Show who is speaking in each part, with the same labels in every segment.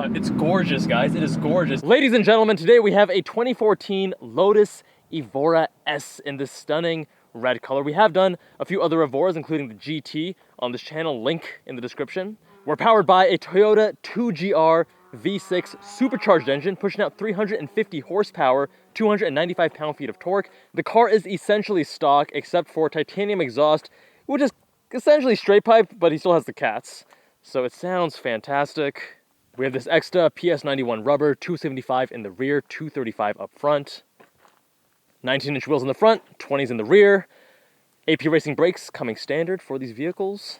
Speaker 1: It's gorgeous, guys. It is gorgeous. Ladies and gentlemen, today we have a 2014 Lotus Evora S in this stunning red color. We have done a few other Evoras, including the GT on this channel, link in the description. We're powered by a Toyota 2GR V6 supercharged engine, pushing out 350 horsepower, 295 pound-feet of torque. The car is essentially stock, except for titanium exhaust, which is essentially straight pipe, but he still has the cats. So it sounds fantastic. We have this Exta PS91 rubber, 275 in the rear, 235 up front. 19-inch wheels in the front, 20s in the rear. AP Racing brakes coming standard for these vehicles.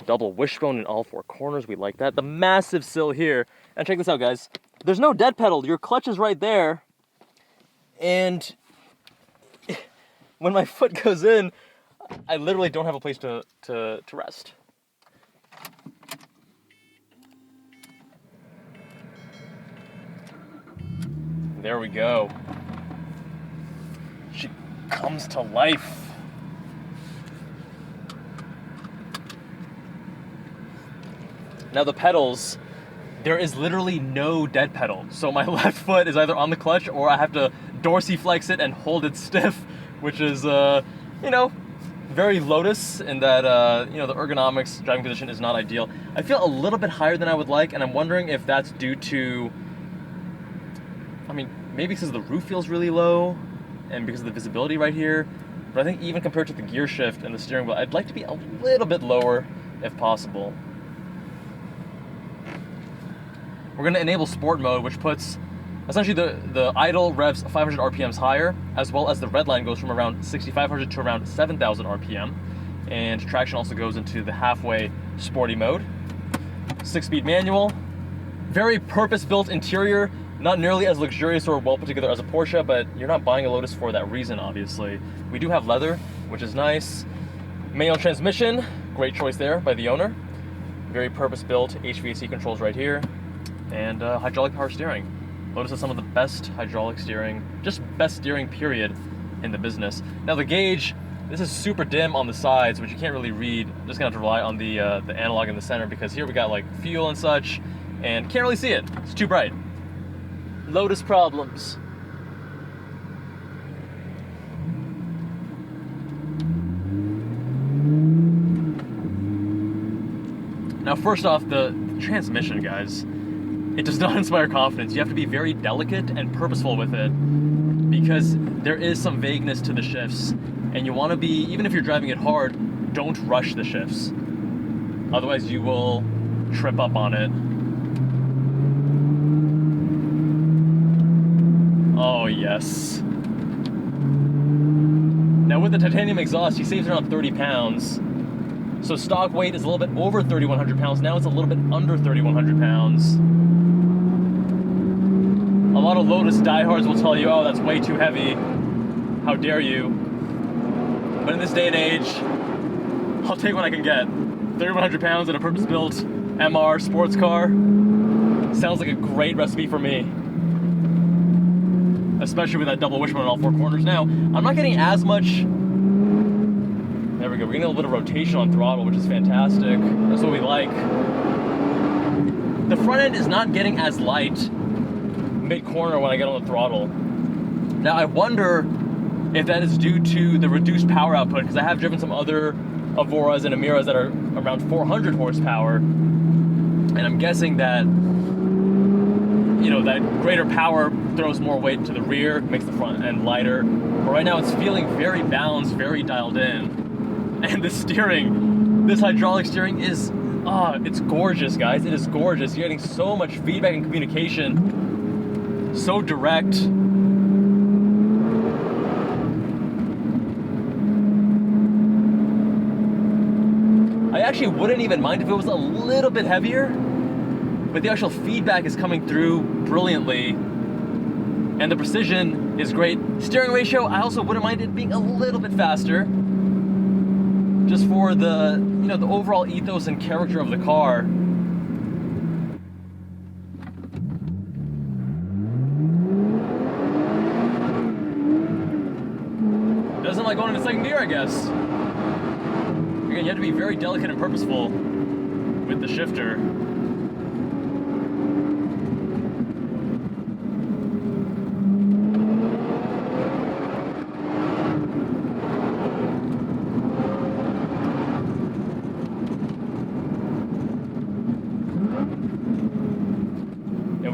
Speaker 1: Double wishbone in all four corners, we like that. The massive sill here, and check this out, guys. There's no dead pedal, your clutch is right there. And when my foot goes in, I literally don't have a place to rest. There we go. She comes to life. Now the pedals, there is literally no dead pedal. So my left foot is either on the clutch or I have to dorsiflex flex it and hold it stiff, which is, very Lotus in that, the ergonomics driving position is not ideal. I feel a little bit higher than I would like, and I'm wondering if that's due to, maybe because the roof feels really low and because of the visibility right here. But I think even compared to the gear shift and the steering wheel, I'd like to be a little bit lower if possible. We're going to enable sport mode, which puts essentially the idle revs 500 RPMs higher, as well as the red line goes from around 6,500 to around 7,000 RPM. And traction also goes into the halfway sporty mode. 6-speed manual. Very purpose-built interior. Not nearly as luxurious or well put together as a Porsche, but you're not buying a Lotus for that reason, obviously. We do have leather, which is nice. Manual transmission, great choice there by the owner. Very purpose-built HVAC controls right here. And hydraulic power steering. Lotus has some of the best hydraulic steering, just best steering period in the business. Now the gauge, this is super dim on the sides, which you can't really read. I'm just gonna have to rely on the analog in the center, because here we got like fuel and such, and can't really see it. It's too bright. Lotus problems. Now first off, the transmission, guys. It does not inspire confidence. You have to be very delicate and purposeful with it, because there is some vagueness to the shifts, and you want to be, even if you're driving it hard, don't rush the shifts. Otherwise you will trip up on it. Oh yes. Now with the titanium exhaust, he saves around 30 pounds. So stock weight is a little bit over 3,100 pounds. Now it's a little bit under 3,100 pounds. A lot of Lotus diehards will tell you, oh, that's way too heavy. How dare you? But in this day and age, I'll take what I can get. 3,100 pounds in a purpose-built MR sports car sounds like a great recipe for me. Especially with that double wishbone in all four corners. Now, I'm not getting as much. There we go. We're getting a little bit of rotation on throttle, which is fantastic. That's what we like. The front end is not getting as light mid-corner when I get on the throttle. Now I wonder if that is due to the reduced power output, because I have driven some other Evoras and Emiras that are around 400 horsepower, and I'm guessing that, that greater power throws more weight to the rear, makes the front end lighter. But right now it's feeling very balanced, very dialed in. And the steering, this hydraulic steering is, it's gorgeous, guys. It is gorgeous. You're getting so much feedback and communication. So direct. I actually wouldn't even mind if it was a little bit heavier, but the actual feedback is coming through brilliantly, and the precision is great. Steering ratio, I also wouldn't mind it being a little bit faster, just for the, the overall ethos and character of the car. Doesn't like going into second gear, I guess. Again, you have to be very delicate and purposeful with the shifter.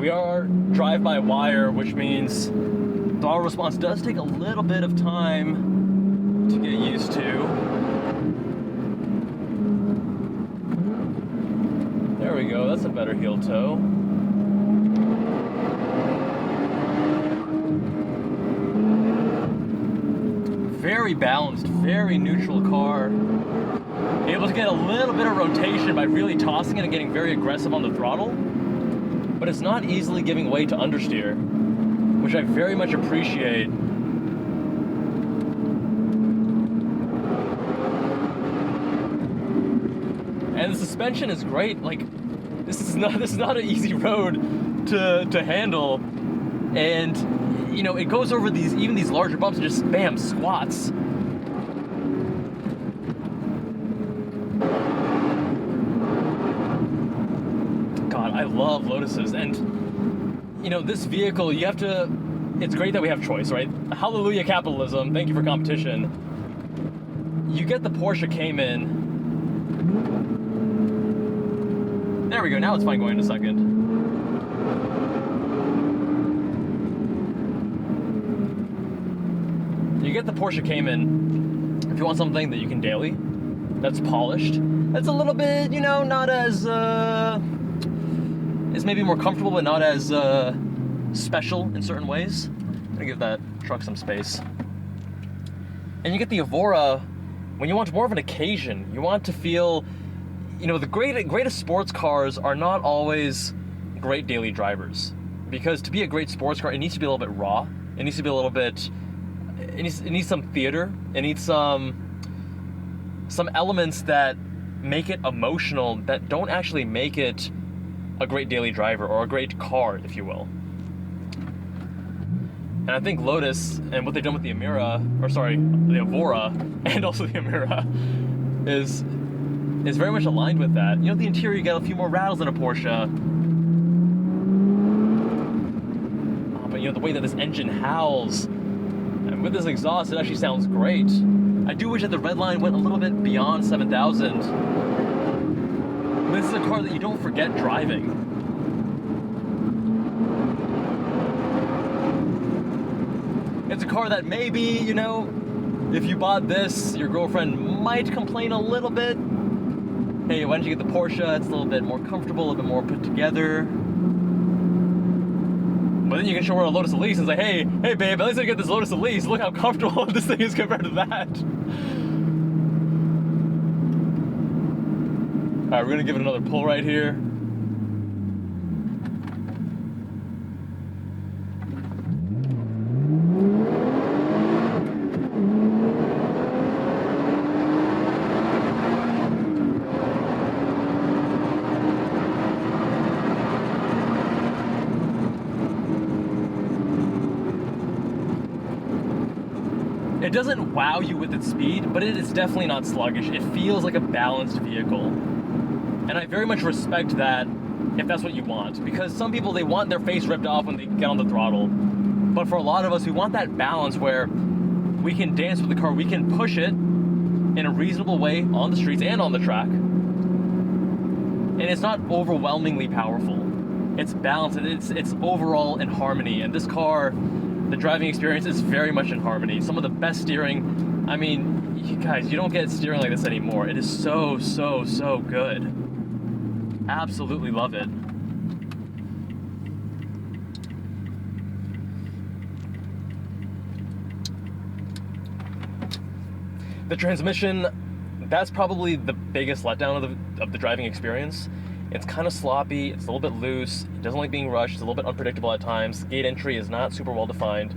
Speaker 1: We are drive-by-wire, which means throttle response does take a little bit of time to get used to. There we go, that's a better heel toe. Very balanced, very neutral car. Able to get a little bit of rotation by really tossing it and getting very aggressive on the throttle. But it's not easily giving way to understeer, which I very much appreciate. And the suspension is great. Like, this is not an easy road to handle. And you know, it goes over even these larger bumps and just bam, squats. God, I love Lotuses. And you know, this vehicle, it's great that we have choice, right? Hallelujah capitalism, thank you for competition. You get the Porsche Cayman. There we go, now it's fine going in a second. You get the Porsche Cayman if you want something that you can daily, that's polished, that's a little bit, you know, not as, it's maybe more comfortable, but not as special in certain ways. I'm gonna give that truck some space. And you get the Evora when you want more of an occasion. You want to feel, you know, the greatest sports cars are not always great daily drivers. Because to be a great sports car, it needs to be a little bit raw. It needs to be a little bit, it needs some theater. It needs some elements that make it emotional, that don't actually make it a great daily driver or a great car, if you will. And I think Lotus and what they've done with the Emira, or sorry, the Evora, and also the Emira, is very much aligned with that. You know, the interior, you got a few more rattles than a Porsche. But you know, the way that this engine howls, and with this exhaust, it actually sounds great. I do wish that the red line went a little bit beyond 7,000. This is a car that you don't forget driving. It's a car that maybe, you know, if you bought this, your girlfriend might complain a little bit. Hey, why don't you get the Porsche? It's a little bit more comfortable, a little bit more put together. But then you can show her a Lotus Elise and say, hey babe, at least I get this Lotus Elise. Look how comfortable this thing is compared to that. Alright, we're gonna give it another pull right here. It doesn't wow you with its speed, but it is definitely not sluggish. It feels like a balanced vehicle. And I very much respect that if that's what you want. Because some people, they want their face ripped off when they get on the throttle. But for a lot of us, we want that balance where we can dance with the car, we can push it in a reasonable way on the streets and on the track. And it's not overwhelmingly powerful. It's balanced, it's overall in harmony. And this car, the driving experience is very much in harmony. Some of the best steering, I mean, you guys, you don't get steering like this anymore. It is so, so, so good. Absolutely love it. The transmission, that's probably the biggest letdown of the driving experience. It's kind of sloppy, it's a little bit loose, it doesn't like being rushed, it's a little bit unpredictable at times. Gate entry is not super well defined.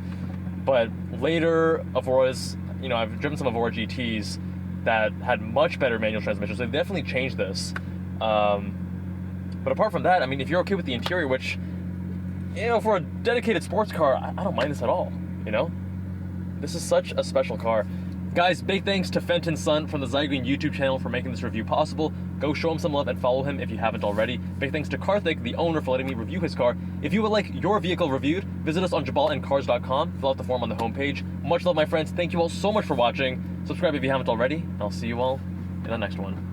Speaker 1: But later Evoras, you know, I've driven some Evora GTs that had much better manual transmissions, so they've definitely changed this. But apart from that, I mean, if you're okay with the interior, which, you know, for a dedicated sports car, I don't mind this at all, you know? This is such a special car. Guys, big thanks to Fenton's son from the Zygreen YouTube channel for making this review possible. Go show him some love and follow him if you haven't already. Big thanks to Karthik, the owner, for letting me review his car. If you would like your vehicle reviewed, visit us on jubbalandcars.com. Fill out the form on the homepage. Much love, my friends. Thank you all so much for watching. Subscribe if you haven't already, and I'll see you all in the next one.